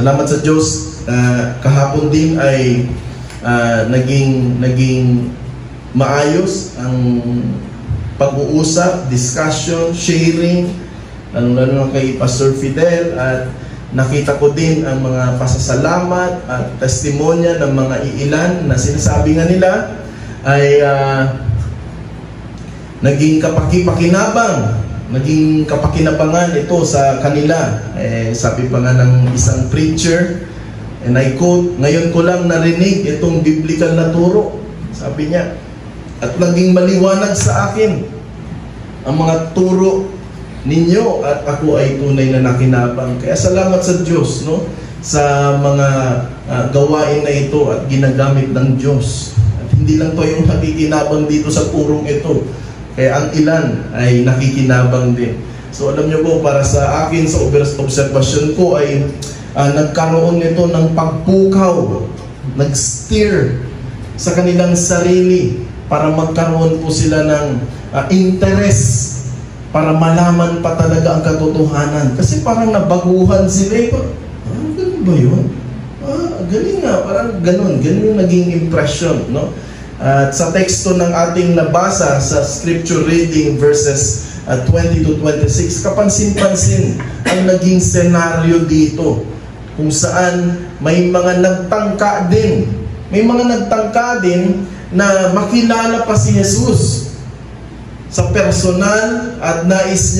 Salamat sa Diyos. Kahapon din ay naging maayos ang pag-uusap, discussion, sharing, lalo kay Pastor Fidel, at nakita ko din ang mga pasasalamat at testimonya ng mga iilan na sinasabi nga nila ay naging kapakinabangan ito sa kanila. Sabi pa nga ng isang preacher, and I quote, "Ngayon ko lang narinig itong biblical na turo." Sabi niya, at naging maliwanag sa akin ang mga turo ninyo at ako ay tunay na nakinabang. Kaya salamat sa Diyos, no, sa mga gawain na ito at ginagamit ng Diyos. At hindi lang to yung nakikinabang dito sa turong ito, kaya ang ilan ay nakikinabang din. So alam niyo po, para sa akin, sa observation ko ay nagkaroon nito ng pagpukaw, nag-steer sa kanilang sarili para magkaroon po sila ng interest para malaman pa talaga ang katotohanan. Kasi parang nabaguhan sila. Ganun ba yun? Galing nga, parang ganun yung naging impression, no? At sa teksto ng ating nabasa sa scripture reading verses 20 to 26, kapansin-pansin ang naging senaryo dito, kung saan may mga nagtangka din na makilala pa si Jesus sa personal, at nais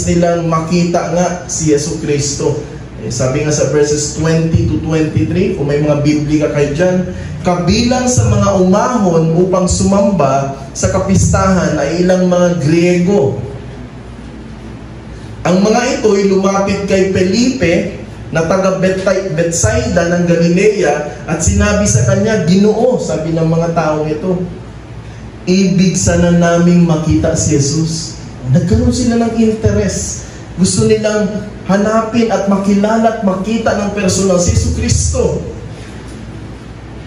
nilang makita nga si Yesu Kristo. Sabi nga sa verses 20 to 23, kung may mga Biblia kayo dyan, kabilang sa mga umahon upang sumamba sa kapistahan ay ilang mga Griego. Ang mga ito ay lumapit kay Felipe na taga Bethsaida ng Galilea at sinabi sa kanya, "Ginoo," sabi ng mga taong ito, "ibig sana naming makita si Jesus." Nagkaroon sila ng interest. Gusto nilang hanapin at makilala at makita ng personal si Yesu Kristo.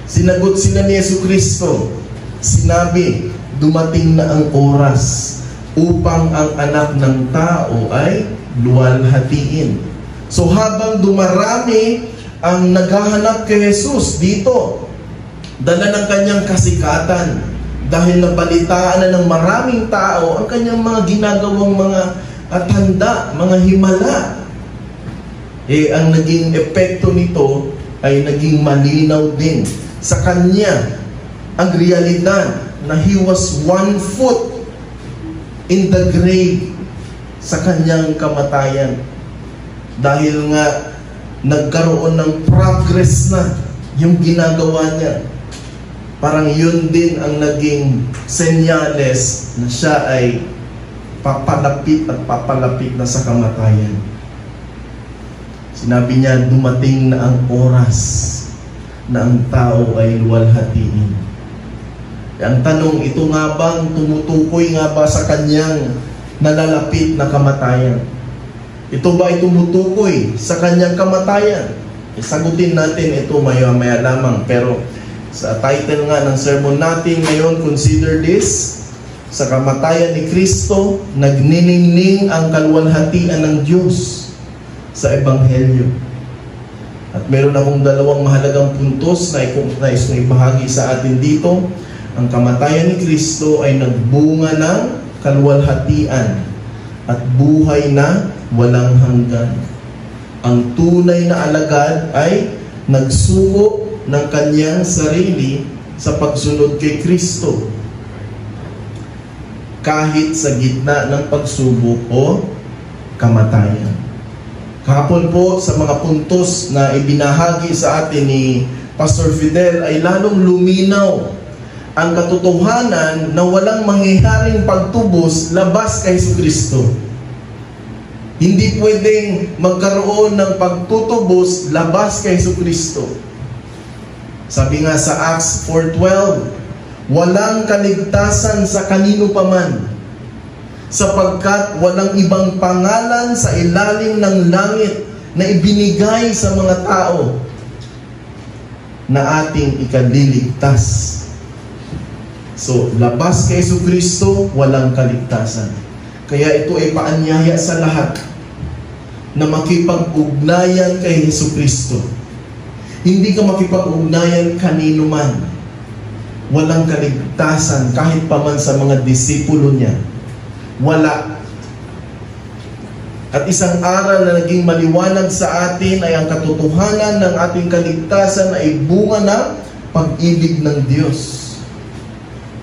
Sinagot sila ni Yesu Kristo. Sinabi, dumating na ang oras upang ang anak ng tao ay luwalhatiin. So habang dumarami ang naghahanap kay Jesus dito, dala ng kanyang kasikatan, dahil nabalitaan na ng maraming tao ang kanyang mga ginagawang mga tanda, mga himala. Ang naging epekto nito ay naging malinaw din sa kanya ang realidad na he was 1 foot in the grave sa kanyang kamatayan. Dahil nga nagkaroon ng progress na yung ginagawa niya. Parang yun din ang naging senyales na siya ay papalapit at papalapit na sa kamatayan. Sinabi niya, dumating na ang oras na ang tao ay luwalhatiin. Ang tanong, ito nga bang tumutukoy nga ba sa kanyang nalalapit na kamatayan? Ito ba ay tumutukoy sa kanyang kamatayan? Sagutin natin ito maya-maya lamang. Pero sa title nga ng sermon natin ngayon, consider this: sa kamatayan ni Kristo, nagniningning ang kaluwalhatian ng Diyos sa Ebanghelyo. At meron akong dalawang mahalagang puntos na nais kong ibahagi sa atin dito. Ang kamatayan ni Kristo ay nagbunga ng kaluwalhatian at buhay na walang hanggan. Ang tunay na alagad ay nagsuko ng kanyang sarili sa pagsunod kay Kristo, kahit sa gitna ng pagsubok o kamatayan. Kahapon po, sa mga puntos na ibinahagi sa atin ni Pastor Fidel, ay lalong luminaw ang katotohanan na walang mangyayaring pagtubos labas kay Kristo. Hindi pwedeng magkaroon ng pagtutubos labas kay Kristo. Sabi nga sa Acts 4:12, walang kaligtasan sa kanino paman, sapagkat walang ibang pangalan sa ilalim ng langit na ibinigay sa mga tao na ating ikaliligtas. So, labas kay Kristo, walang kaligtasan. Kaya ito ay paanyaya sa lahat na makipag-ugnayan kay Jesucristo. Hindi ka makipag-ugnayan kanino man. Walang kaligtasan kahit pa man sa mga disipulo niya. Wala. At isang aral na naging maliwanag sa atin ay ang katotohanan ng ating kaligtasan ay bunga ng pag-ibig ng Diyos.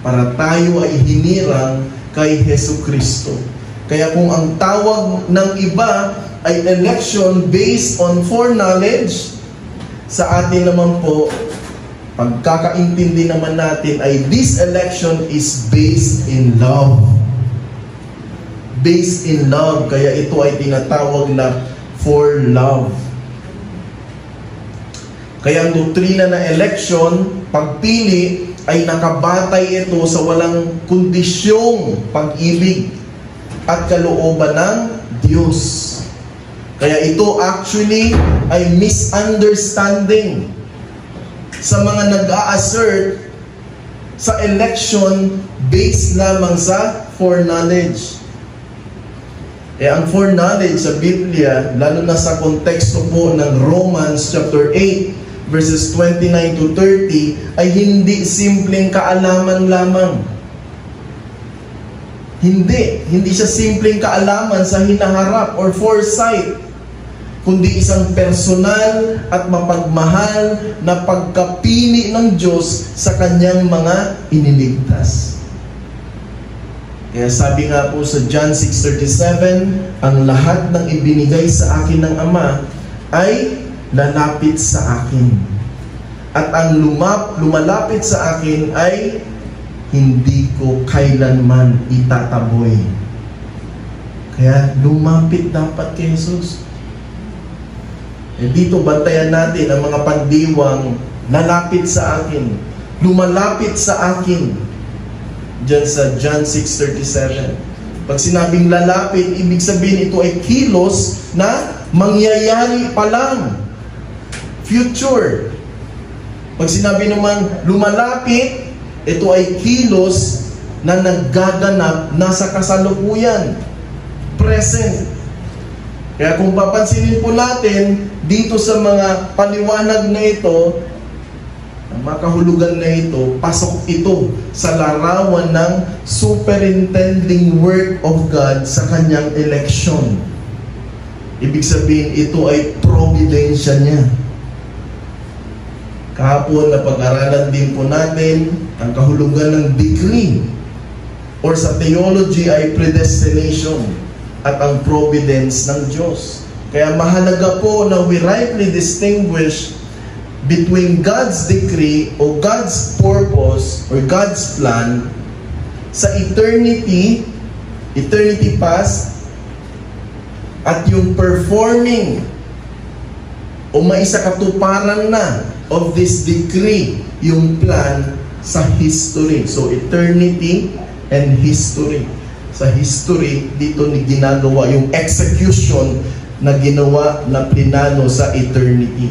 Para tayo ay hinirang kay Jesucristo. Kaya kung ang tawag ng iba ay election based on foreknowledge, sa atin naman po, pagkakaintindi naman natin ay this election is based in love. Based in love, kaya ito ay tinatawag na for love. Kaya ang doktrina ng election, pagpili, ay nakabatay ito sa walang kondisyong pag-ibig at kalooban ng Diyos. Kaya ito actually ay misunderstanding sa mga nag-a-assert sa election based lamang sa foreknowledge. Ang foreknowledge sa Biblia, lalo na sa konteksto po ng Romans chapter 8, verses 29 to 30, ay hindi simpleng kaalaman lamang. Hindi siya simpleng kaalaman sa hinaharap or foresight, kundi isang personal at mapagmahal na pagkapili ng Diyos sa kanyang mga iniligtas. Kaya sabi nga po sa John 6:37, ang lahat ng ibinigay sa akin ng Ama ay lalapit sa akin. At ang lumalapit sa akin ay hindi ko kailanman itataboy. Kaya lumapit dapat kay Jesus. Dito bantayan natin ang mga pandiwang lalapit sa akin, lumalapit sa akin. Diyan sa John 6:37. Pag sinabing lalapit, ibig sabihin ito ay kilos na mangyayari pa lang. Future. Pag sinabi naman lumalapit, ito ay kilos na naggaganap nasa kasalukuyan. Present. Kaya kung papansinin po natin, dito sa mga paliwanag na ito, ang mga kahulugan na ito, pasok ito sa larawan ng superintending work of God sa kanyang election. Ibig sabihin, ito ay providensya niya. Kahapon na pag-aralan din po natin ang kahulugan ng decree, or sa theology ay predestination at ang providence ng Diyos. Kaya mahalaga po na we rightly distinguish between God's decree o God's purpose or God's plan sa eternity past, at yung performing o maisakatuparan na of this decree, yung plan sa history. So eternity and history. Sa history, dito ni ginagawa yung execution na ginawa na plinano sa eternity,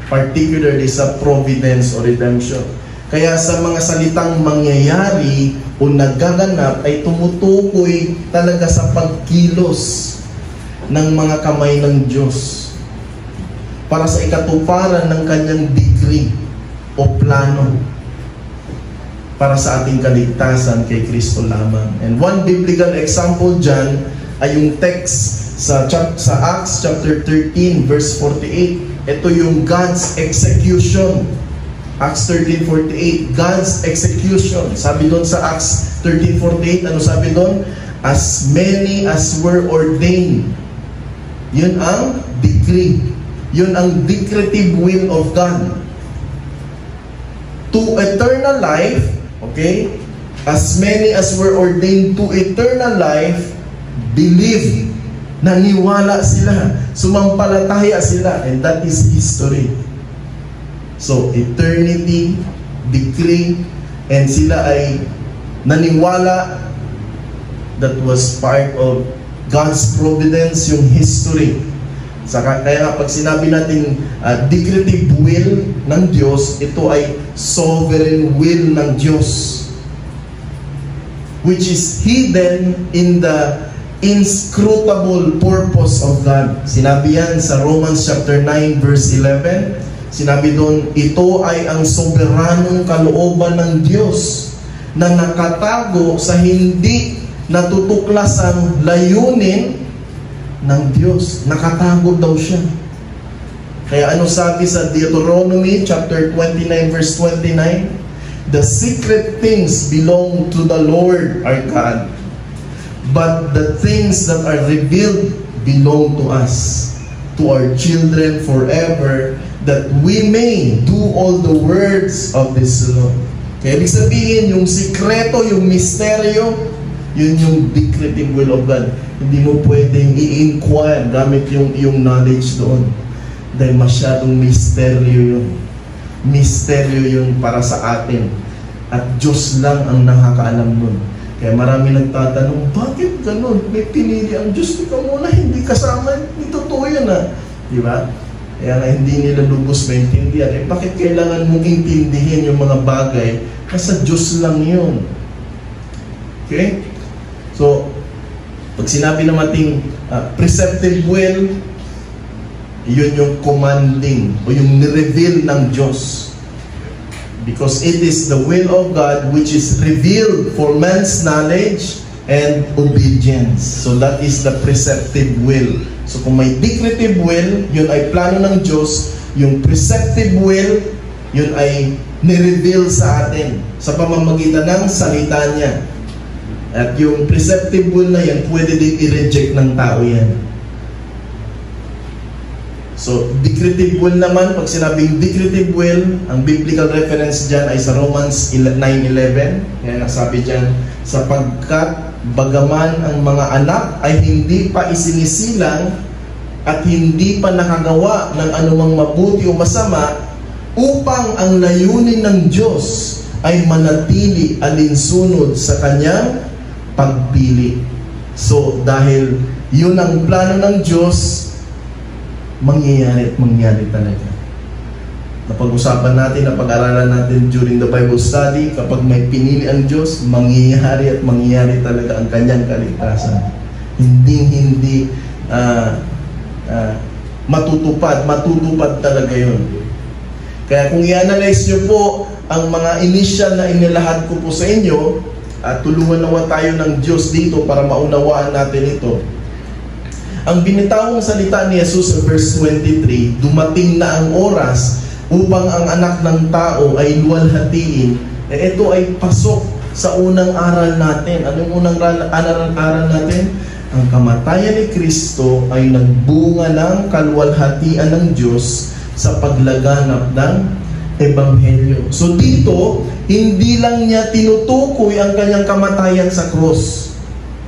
particularly sa providence o redemption. Kaya sa mga salitang mangyayari o nagaganap ay tumutukoy talaga sa pagkilos ng mga kamay ng Diyos para sa ikatuparan ng kanyang decree o plano para sa ating kaligtasan kay Kristo lamang. And one biblical example dyan ay yung text sa Acts chapter 13 verse 48. Ito yung God's execution. Acts 13:48, God's execution. Sabi doon sa Acts 13:48, ano sabi doon? As many as were ordained. Yun ang decree. Yun ang decretive will of God. To eternal life, okay? As many as were ordained to eternal life, believe. Naniwala sila, sumampalataya sila, and that is history. So, eternity, decree, and sila ay naniwala. That was part of God's providence, yung history. Kaya nga pag sinabi natin decretive will ng Diyos, ito ay sovereign will ng Diyos, which is hidden in the inscrutable purpose of God. Sinabi yan sa Romans chapter 9 verse 11. Sinabi doon, ito ay ang soberanong kalooban ng Diyos na nakatago sa hindi natutuklasang layunin ng Diyos. Nakatago daw siya. Kaya ano sabi sa Deuteronomy chapter 29 verse 29? The secret things belong to the Lord our God, but the things that are revealed belong to us, to our children forever, that we may do all the words of this law. Kaya ibig sabihin, yung sikreto, yung misteryo, yun yung decretive will of God. Hindi mo pwedeng i-inquire gamit yung knowledge doon. Dahil masyadong misteryo yun. Misteryo yun para sa atin. At Diyos lang ang nakakaalam nun. Kaya marami nagtatanong, bakit ganun? May pinili ang Diyos. Ikaw muna, hindi kasama. Hindi totoo yun Di ba? Kaya nga hindi nila lubos maintindihan. Bakit kailangan mong intindihin yung mga bagay? Kasi Diyos lang yun. Okay? So, pag sinabi natin preceptive will, yun yung commanding o yung nireveal ng Diyos. Because it is the will of God which is revealed for man's knowledge and obedience. So that is the preceptive will. So kung may decretive will, yun ay plano ng Diyos. Yung preceptive will, yun ay nireveal sa atin sa pamamagitan ng salita niya. At yung preceptive will na yan, pwede din i-reject ng tao yan. So, decretive will naman, pag sinabing decretive will, ang biblical reference dyan ay sa Romans 9:11. Kaya nasabi dyan, sapagkat bagaman ang mga anak ay hindi pa isinisilang at hindi pa nakagawa ng anumang mabuti o masama, upang ang layunin ng Diyos ay manatili alinsunod sa kanyang pagpili. So, dahil yun ang plano ng Diyos, mangyayari at mangyayari talaga. Napag-usapan natin, napag-aralan natin during the Bible study, kapag may pinili ang Diyos, mangyayari at mangyayari talaga ang kanyang kaligtasan. Hindi matutupad talaga yun. Kaya kung i-analyze nyo po ang mga initial na inilahad ko po sa inyo, at tulungan nawa tayo ng Diyos dito para maunawaan natin ito. Ang binitawang salita ni Jesus sa verse 23, dumating na ang oras upang ang anak ng tao ay luwalhatiin. Ito ay pasok sa unang aral natin. Anong unang aral natin? Ang kamatayan ni Kristo ay nagbunga ng kaluwalhatian ng Diyos sa paglaganap ng Ebanghelyo. So dito, hindi lang niya tinutukoy ang kanyang kamatayan sa cross.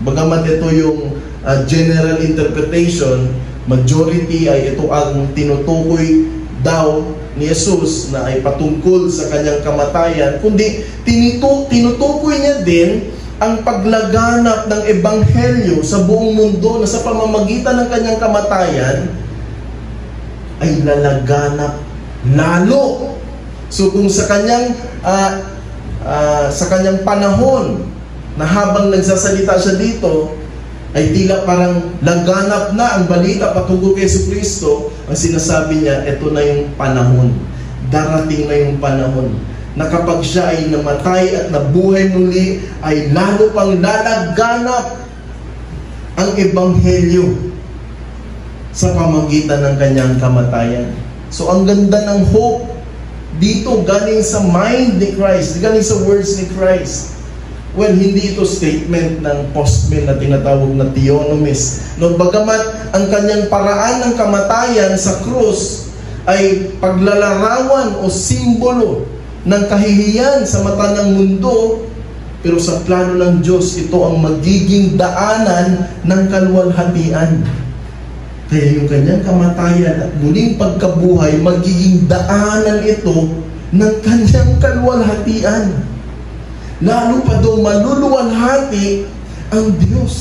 Bagamat ito yung general interpretation, majority ay ito ang tinutukoy daw ni Jesus na ay patungkol sa kanyang kamatayan, kundi tinutukoy niya din ang paglaganap ng Ebanghelyo sa buong mundo na sa pamamagitan ng kanyang kamatayan ay lalaganap lalo. So kung sa kanyang panahon na habang nagsasalita siya dito ay tila parang laganap na ang balita patungkol kay Jesucristo, ang sinasabi niya, ito na yung panahon. Darating na yung panahon na kapag siya ay namatay at nabuhay muli, ay lalo pang lalaganap ang Ebanghelyo sa pamagitan ng kanyang kamatayan. So ang ganda ng hope dito galing sa mind ni Christ, galing sa words ni Christ. Well, hindi ito statement ng postman na tinatawag na theonomist. No, bagamat ang kanyang paraan ng kamatayan sa krus ay paglalarawan o simbolo ng kahihiyan sa mata ng mundo, pero sa plano ng Diyos, ito ang magiging daanan ng kaluwalhatian. Kaya yung kanyang kamatayan at muling pagkabuhay, magiging daanan ito ng kanyang kaluwalhatian. Lalo pa daw maluluwalhati ang Diyos.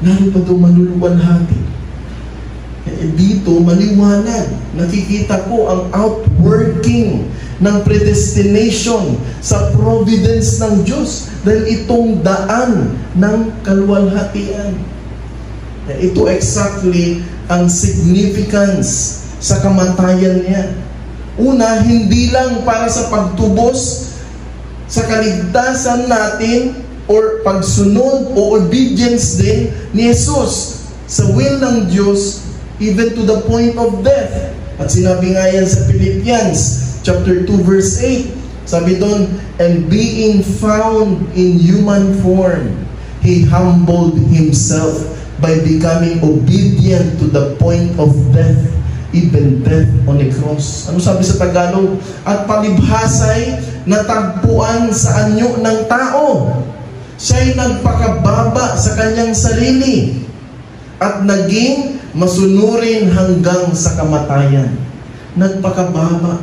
Lalo pa daw maluluwalhati. Dito, maliwanag. Nakikita ko ang outworking ng predestination, sa providence ng Diyos, dahil itong daan ng kaluwalhatian. Ito exactly ang significance sa kamatayan niya. Una, hindi lang para sa pagtubos sa kaligtasan natin or pagsunod o obedience din ni Jesus sa will ng Diyos, even to the point of death. At sinabi nga yan sa Philippians chapter 2 verse 8, sabi doon, and being found in human form, He humbled Himself by becoming obedient to the point of death, even death on a cross. Ano sabi sa Tagalog? At palibhasay natagpuan sa anyo ng tao. Siya'y nagpakababa sa kanyang sarili at naging masunurin hanggang sa kamatayan. Nagpakababa.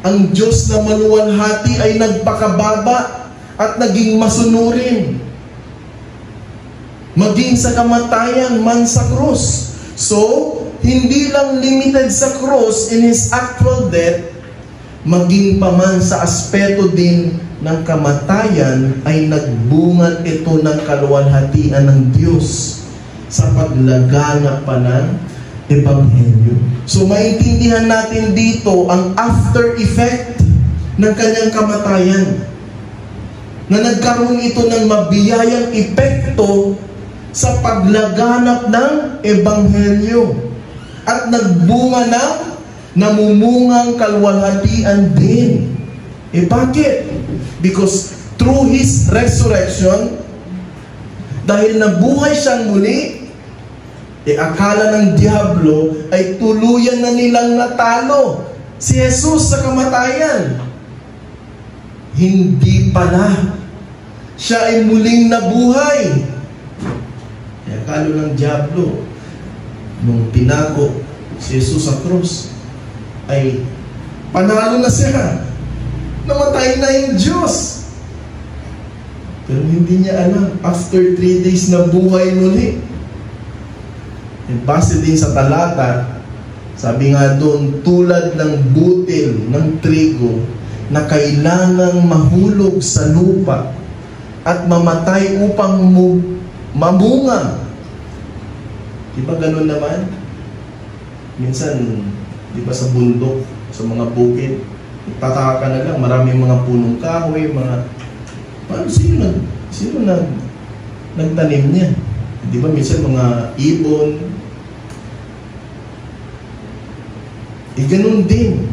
Ang Diyos na maluwalhati ay nagpakababa at naging masunurin. Maging sa kamatayan man sa krus. So, hindi lang limited sa cross in His actual death, maging pa man sa aspeto din ng kamatayan ay nagbunga ito ng kaluwalhatian ng Diyos sa paglaganap pa ng Ebanghelyo. So maintindihan natin dito ang after effect ng kanyang kamatayan, na nagkaroon ito ng mabiyayang epekto sa paglaganap ng Ebanghelyo. At nagbunga ng namumungang kaluwalhatian din. Bakit? Because through His resurrection, dahil nabuhay siyang muli, akala ng Diablo ay tuluyan na nilang natalo si Jesus sa kamatayan. Hindi pala. Siya ay muling nabuhay. Akala ng Diablo, nung pinako si Jesus sa krus, ay panalo na siya. Namatay na yung Diyos. Pero hindi niya alam, after 3 days na buhay muli. Base din sa talata, sabi nga doon, tulad ng butil ng trigo na kailangang mahulog sa lupa at mamatay upang mamunga. Diba ganun naman? Minsan, diba sa bundok, sa mga bukid, tataka ka na lang, maraming mga punong kahoy, sino nagtanim niya? Diba minsan mga ibon? Ganun din.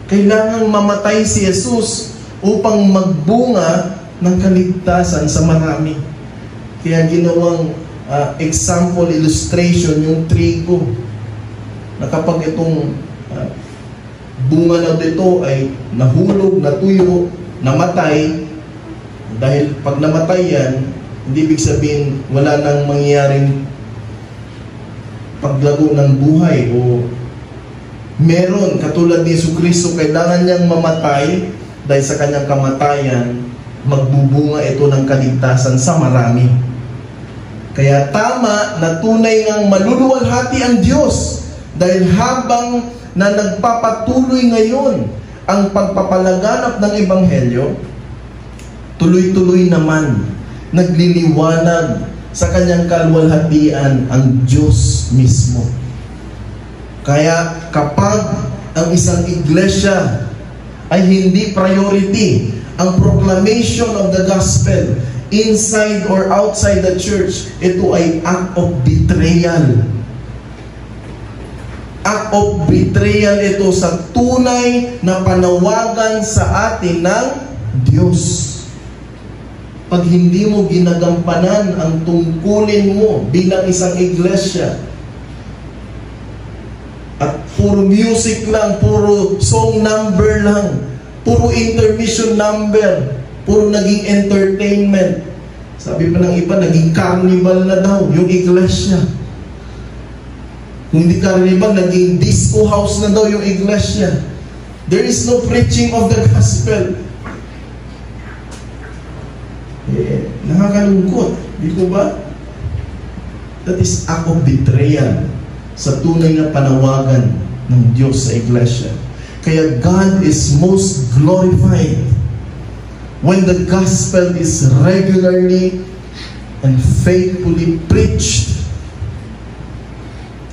Kailangang mamatay si Jesus upang magbunga ng kaligtasan sa marami. Kaya ginawang example, illustration, yung trigo, na kapag itong bunga na dito ay nahulog, natuyo, namatay, dahil pag namatay yan, hindi ibig sabihin wala nang mangyaring paglago ng buhay o meron, katulad ni Jesucristo, kailangan niyang mamatay dahil sa kanyang kamatayan, magbubunga ito ng kaligtasan sa marami. Kaya tama na tunay ngang maluluwalhati ang Diyos dahil habang na nagpapatuloy ngayon ang pagpapalaganap ng Ebanghelyo, tuloy-tuloy naman nagliliwanag sa kanyang kaluwalhatian ang Diyos mismo. Kaya kapag ang isang iglesia ay hindi priority ang proclamation of the gospel inside or outside the church, ito ay act of betrayal. Act of betrayal ito sa tunay na panawagan sa atin ng Diyos. Pag hindi mo ginagampanan ang tungkulin mo bilang isang iglesia, at puro music lang, puro song number lang, puro intermission number, puro naging entertainment. Sabi pa ng iba, naging carnival na daw yung iglesia. Kung hindi carnival, naging disco house na daw yung iglesia. There is no preaching of the gospel. Nakakalungkot, di ko ba? That is act of betrayal sa tunay na panawagan ng Diyos sa iglesia. Kaya God is most glorified when the gospel is regularly and faithfully preached.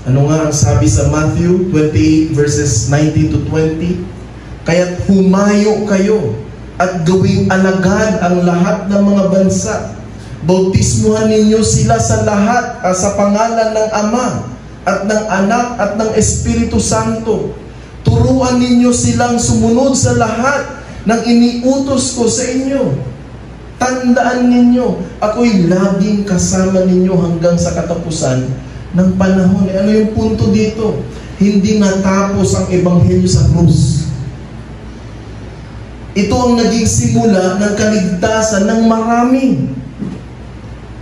Ano nga ang sabi sa Matthew 28 verses 19 to 20? Kaya't humayo kayo at gawing alagad ang lahat ng mga bansa. Bautismuhan ninyo sila sa lahat sa pangalan ng Ama at ng Anak at ng Espiritu Santo. Turuan ninyo silang sumunod sa lahat ng iniutos ko sa inyo. Tandaan ninyo, ako'y laging kasama ninyo hanggang sa katapusan ng panahon. Ano yung punto dito? Hindi natapos ang ebanghelyo sa krus. Ito ang naging simula ng kaligtasan ng marami.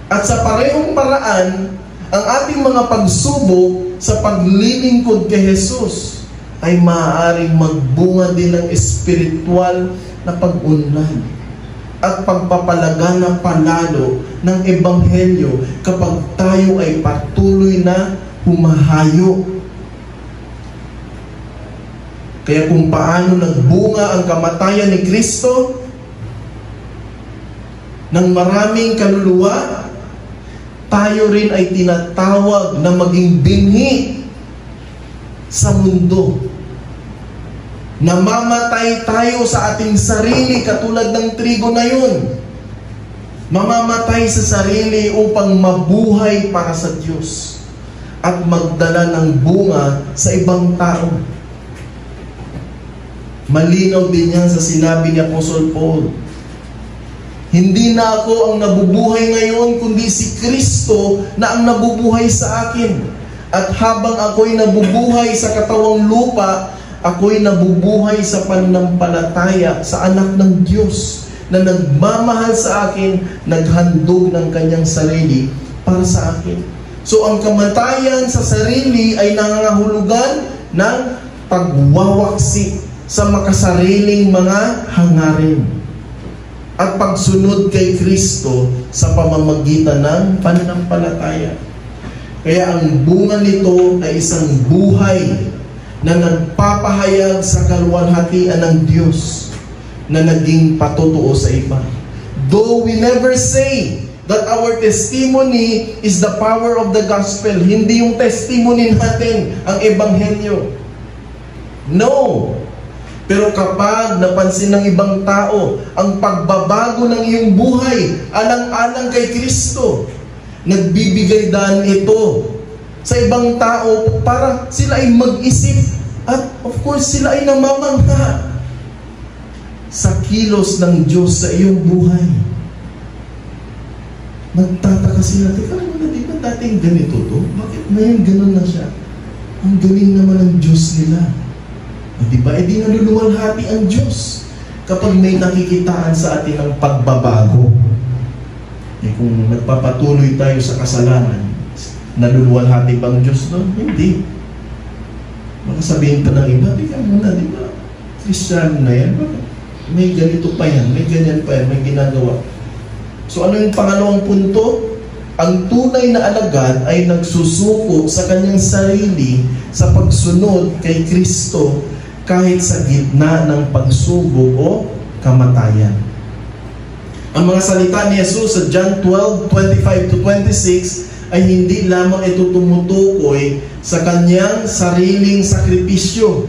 At sa parehong paraan, ang ating mga pagsubok sa paglilingkod kay Jesus ay maaaring magbunga din ng espiritual na pag-unlad at pagpapalagana palalo ng ebanghelyo kapag tayo ay patuloy na humahayo. Kaya kung paano nagbunga ang kamatayan ni Kristo ng maraming kaluluwa, tayo rin ay tinatawag na maging binhi sa mundo. Namamatay tayo sa ating sarili katulad ng trigo na yun. Mamamatay sa sarili upang mabuhay para sa Diyos at magdala ng bunga sa ibang tao. Malinaw din yan sa sinabi ni Apostle Paul. Hindi na ako ang nabubuhay ngayon, kundi si Kristo na ang nabubuhay sa akin. At habang ako'y nabubuhay sa katawang lupa, ako'y nabubuhay sa pananampalataya sa anak ng Diyos na nagmamahal sa akin, naghandog ng kanyang sarili para sa akin. So ang kamatayan sa sarili ay nangangahulugan ng pagwawaksi sa makasariling mga hangarin at pagsunod kay Kristo sa pamamagitan ng pananampalataya. Kaya ang bunga nito ay isang buhay na nagpapahayag sa kaluwalhatian ng Diyos na naging patotoo sa iba. Though we never say that our testimony is the power of the gospel, hindi yung testimony natin ang ebanghelyo. No! Pero kapag napansin ng ibang tao ang pagbabago ng iyong buhay alang-alang kay Kristo, nagbibigay daan ito sa ibang tao para sila ay mag-isip at of course sila ay namamangha sa kilos ng Diyos sa iyong buhay. Nagtataka sila, teka muna, di ba dating ganito to? Bakit ngayon ganun na siya? Ang galing naman ng Diyos nila. Diba? E di naluluwalhati ang Diyos kapag may nakikitaan sa atin ang pagbabago. Eh kung nagpapatuloy tayo sa kasalanan, naluluwalhati ba ang Diyos doon? Hindi. Baka sabihin pa ng iba, di ka muna, di ba? Kristyano na yan, bakit? May ganito pa yan, may ganyan pa yan, may ginagawa. So ano yung pangalawang punto? Ang tunay na alagad ay nagsusuko sa kanyang sarili sa pagsunod kay Kristo kahit sa gitna ng pagsubok o kamatayan. Ang mga salita ni Jesus sa John 12:25-26 ay hindi lamang ito tumutukoy sa kanyang sariling sakripisyo,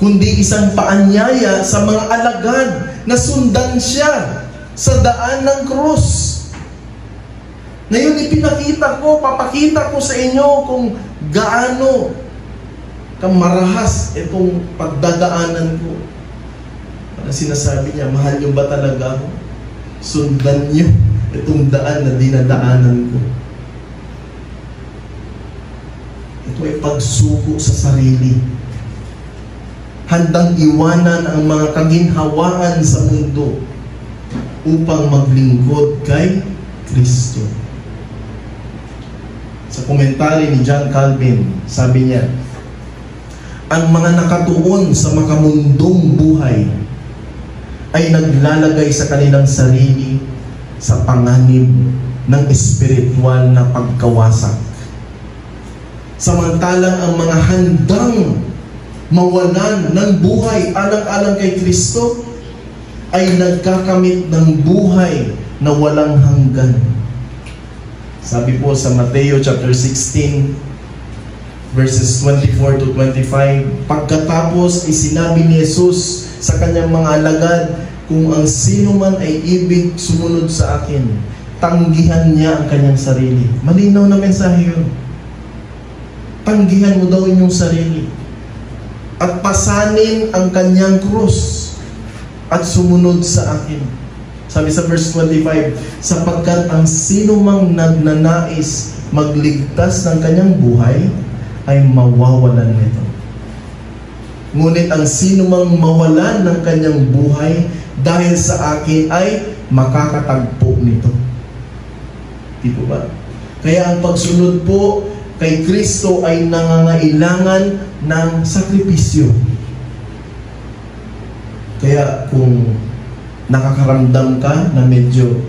kundi isang paanyaya sa mga alagad na sundan siya sa daan ng krus. Ngayon papakita ko sa inyo kung gaano marahas itong pagdadaanan ko. Para sinasabi niya, mahal niyo ba talaga ako? Sundan niyo itong daan na dinadaanan ko. Ito ay pagsuko sa sarili. Handang iwanan ang mga kaginhawaan sa mundo upang maglingkod kay Kristo. Sa komentary ni John Calvin, sabi niya, ang mga nakatuon sa makamundong buhay ay naglalagay sa kanilang sarili sa panganib ng espiritual na pagkawasak. Samantalang ang mga handang mawalan ng buhay alang-alang kay Kristo, ay nagkakamit ng buhay na walang hanggan. Sabi po sa Mateo chapter 16, verses 24 to 25, pagkatapos isinabi ni Jesus sa kanyang mga alagad, kung ang sino man ay ibig sumunod sa akin, tanggihan niya ang kanyang sarili. Malinaw na mensahe yun. Tanggihan mo daw inyong sarili at pasanin ang kanyang krus at sumunod sa akin. Sabi sa verse 25, sapagkat ang sino mang nagnanais magligtas ng kanyang buhay ay mawawalan nito. Ngunit ang sino mang mawalan ng kanyang buhay dahil sa akin ay makakatagpo nito. Di po ba? Kaya ang pagsunod po kay Kristo ay nangangailangan ng sakripisyo. Kaya kung nakakaramdam ka na medyo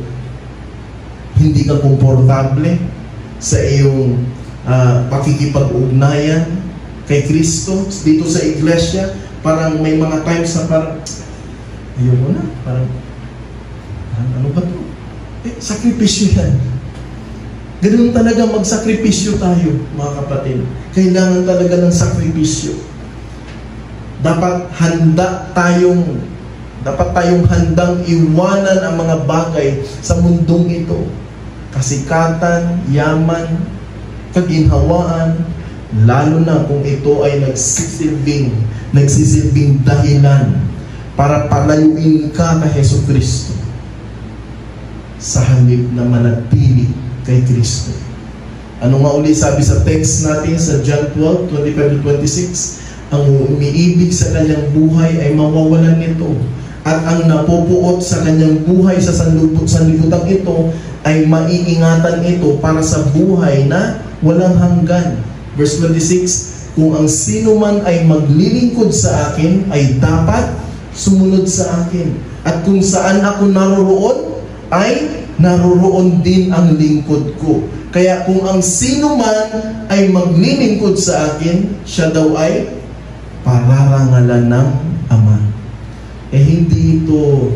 hindi ka komportable sa iyong pakikipag-ugnayan kay Kristo dito sa iglesia, parang may mga times na parang ayoko na, parang ano ba to? Sakripisyo yan. Ganoon talaga magsakripisyo tayo, mga kapatid. Kailangan talaga ng sakripisyo. Dapat tayong handang iwanan ang mga bagay sa mundong ito. Kasikatan, yaman, kaginhawaan, lalo na kung ito ay nagsisilbing dahilan para palayuin ka kay Jesucristo sa halip na manatili kay Kristo. Ano nga uli sabi sa text natin sa John 12, 25-26? Ang umiibig sa kanyang buhay ay mawawalan nito, at ang napupuot sa kanyang buhay sa sanlibutan ito ay maiingatan ito para sa buhay na walang hanggan. Verse 26, kung ang sino man ay maglilingkod sa akin ay dapat sumunod sa akin, at kung saan ako naroroon ay naroroon din ang lingkod ko. Kaya kung ang sino man ay maglilingkod sa akin, siya daw ay pararangalan ng Ama. Hindi ito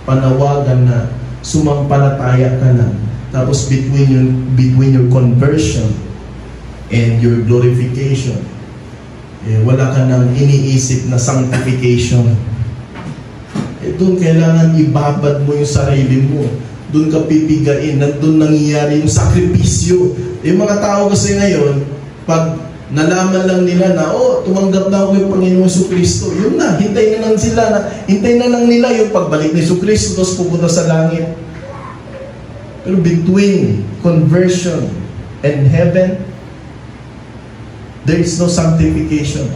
panawagan na sumampalataya ka lang, tapos between your conversion and your glorification, wala ka nang iniisip na sanctification. Doon kailangan ibabad mo yung sarili mo. Doon ka pipigain, doon nangyayari yung sakripisyo. Yung mga tao kasi ngayon, pag nalaman lang nila na, tumanggap na ako yung Panginoong Jesucristo, yun na, hintayin na lang nila yung pagbalik ni Jesucristo, tapos pupunta sa langit. Pero between conversion and heaven, there is no sanctification.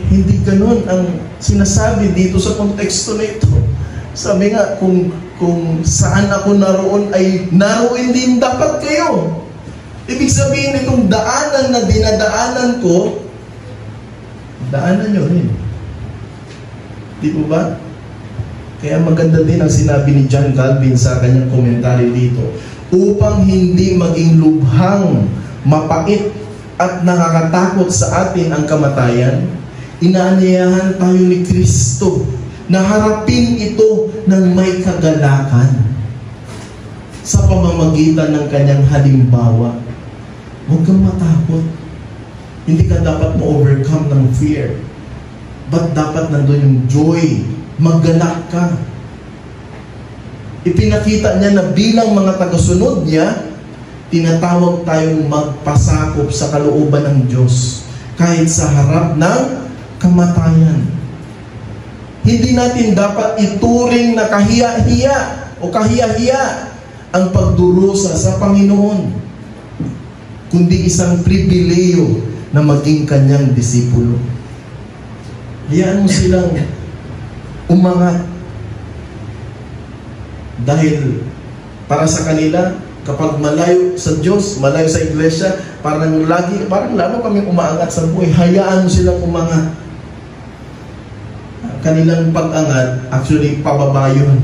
Hindi ganun ang sinasabi dito sa konteksto na ito. Sabi nga, kung saan ako naroon ay naroon din dapat kayo. Ibig sabihin itong daanan na dinadaanan ko, daanan nyo rin. Di po ba? Kaya maganda din ang sinabi ni John Calvin sa kanyang komentary dito. Upang hindi maging lubhang, mapait at nakakatakot sa atin ang kamatayan, inaanyayahan tayo ni Kristo na harapin ito ng may kagalakan sa pamamagitan ng kanyang halimbawa. Huwag kang matakot. Hindi ka dapat ma-overcome ng fear. But dapat nandun yung joy. Maggalak ka. Ipinakita niya na bilang mga tagasunod niya, tinatawag tayong magpasakop sa kalooban ng Diyos kahit sa harap ng kamatayan. Hindi natin dapat ituring na kahiya-hiya o kahiya-hiya ang pagdurusa sa Panginoon, kundi isang pribileyo na maging kanyang disipulo. Hayaan mo silang umangat. Dahil para sa kanila, kapag malayo sa Diyos, malayo sa iglesia, parang lalo kami umaangat sa buhay. Hayaan mo silang umangat. Kanilang pag-angat, actually, pababa yun.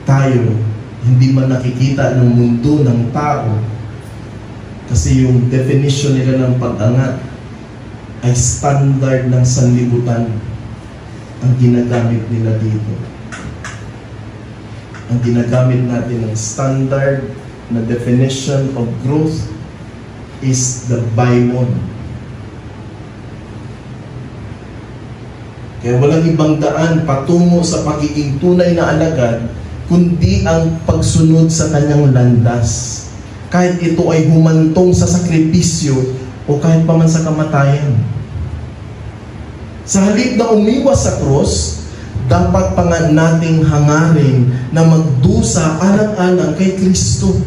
Tayo, hindi man nakikita ng mundo, ng tao. Kasi yung definition nila ng pag-angat, ay standard ng sanlibutan ang ginagamit nila dito. Ang ginagamit natin ng standard na definition of growth is the Bible. Kaya walang ibang daan patungo sa pagiging tunay na alagad, kundi ang pagsunod sa kanyang landas. Kahit ito ay humantong sa sakripisyo o kahit pa man sa kamatayan. Sa halip na umiwas sa cross, dapat pa nga nating hangarin na magdusa alang-alang kay Kristo.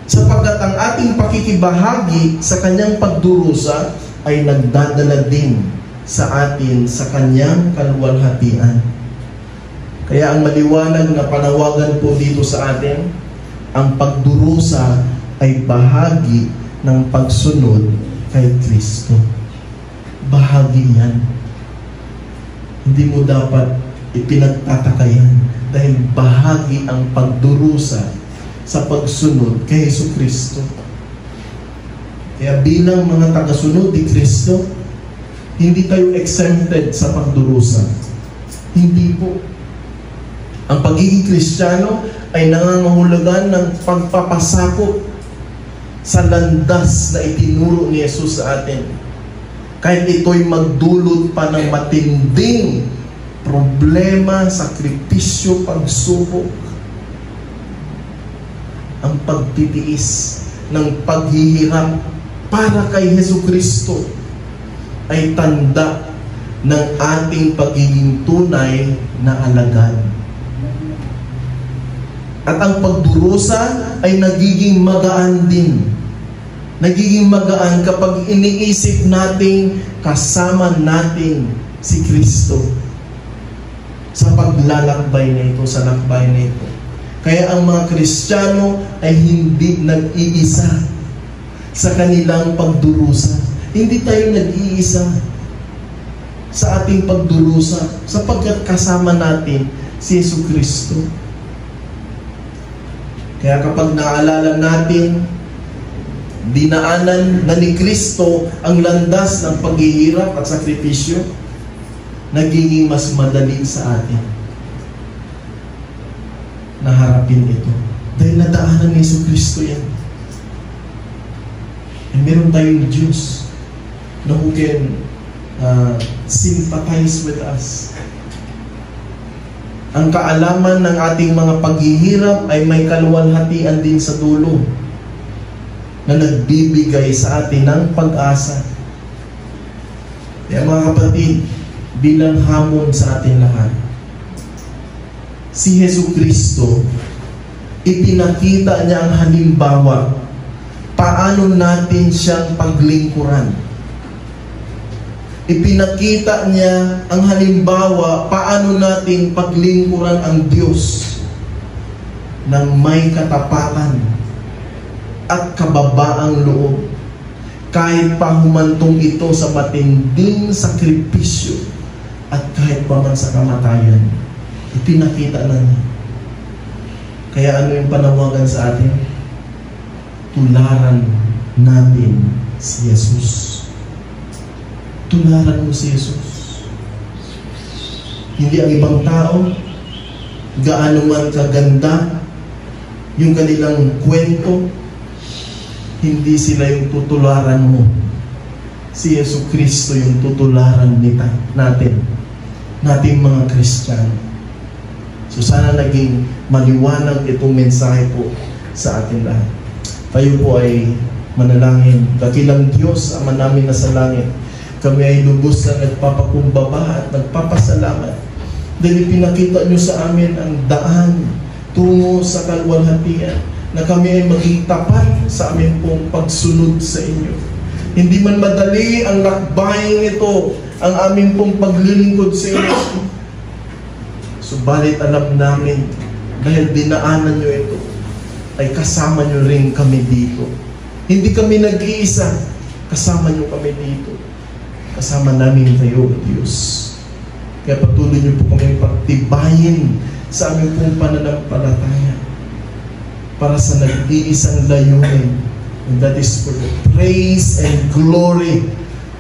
Sapagkat ang ating pakikibahagi sa kanyang pagdurusa ay nagdadala din sa atin sa kanyang kaluwalhatian. Kaya ang maliwanag na panawagan po dito sa atin, ang pagdurusa ay bahagi ng pagsunod kay Kristo. Bahagi yan. Hindi mo dapat ipinagtataka yan dahil bahagi ang pagdurusa sa pagsunod kay Jesucristo. Kaya bilang mga tagasunod ni Kristo, hindi tayo exempted sa pagdurusa. Hindi po. Ang pagiging Kristiyano ay nangangahulugan ng pagpapasakop sa landas na itinuro ni Jesus sa atin. Kahit ito'y magdulot pa ng matinding problema, sakripisyo, pagsubok. Ang pagtitiis ng paghihirap para kay Jesucristo ay tanda ng ating pagiging tunay na alagad. At ang pagdurusa ay nagiging magaan din. Nagiging magaan kapag iniisip nating kasama natin si Kristo sa paglalakbay na ito, sa lakbay na ito. Kaya ang mga Kristiyano ay hindi nag-iisa sa kanilang pagdurusa. Hindi tayo nag-iisa sa ating pagdurusa sapagkat kasama natin si Jesucristo. Kaya kapag naalala natin, dinaanan na ni Kristo ang landas ng paghihirap at sakripisyo, nagiging mas madali sa atin na harapin ito. Dahil nadaanan ni Jesucristo yan. And meron tayong Diyos na who can sympathize with us. Ang kaalaman ng ating mga paghihirap ay may kaluwalhatian din sa dulo na nagbibigay sa atin ng pag-asa. Kaya mga kapatid, bilang hamon sa atin lahat, si Jesucristo, ipinakita niya ang halimbawa paano natin siyang paglingkuran. Ipinakita niya ang halimbawa paano natin paglingkuran ang Diyos ng may katapatan at kababaang loob kahit pa humantong ito sa matinding sakripisyo at kahit pa man sa kamatayan. Ipinakita na niya. Kaya ano yung panawagan sa atin? Tularan natin si Jesus. Tularan mo si Jesus. Hindi ang ibang tao, gaano man kaganda yung kanilang kwento, hindi sila yung tutularan mo. Si Jesucristo yung tutularan natin mga Kristiyano. So sana naging maliwanag itong mensahe po sa atin lahat. Tayo po ay manalangin. Dakilang Diyos, Ama namin na sa langit, kami ay lubos na nagpapakumbaba at nagpapasalamat dahil pinakita nyo sa amin ang daan tungo sa kaluwalhatian na kami ay maging tapat sa amin pong pagsunod sa inyo. Hindi man madali ang lakbayin ito, ang aming pong paglilingkod sa inyo. Subalit alam namin, dahil dinaanan nyo ito, ay kasama nyo rin kami dito. Hindi kami nag-iisa, kasama nyo kami dito. Kasama namin kayo, Diyos. Kaya patuloy nyo po kami pagtibayin sa aming pong pananampalataya para sa nag-iisang layunin, and that is for the praise and glory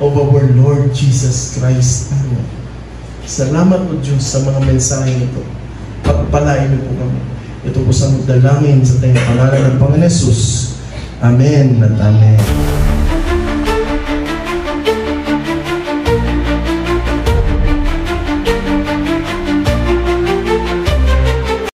of our Lord Jesus Christ. Salamat po Diyos sa mga mensahe ito. Pagpalain niyo po kami. Ito po sa magdalangin sa tayong pangalan ng Panginoon Jesus. Amen at amen.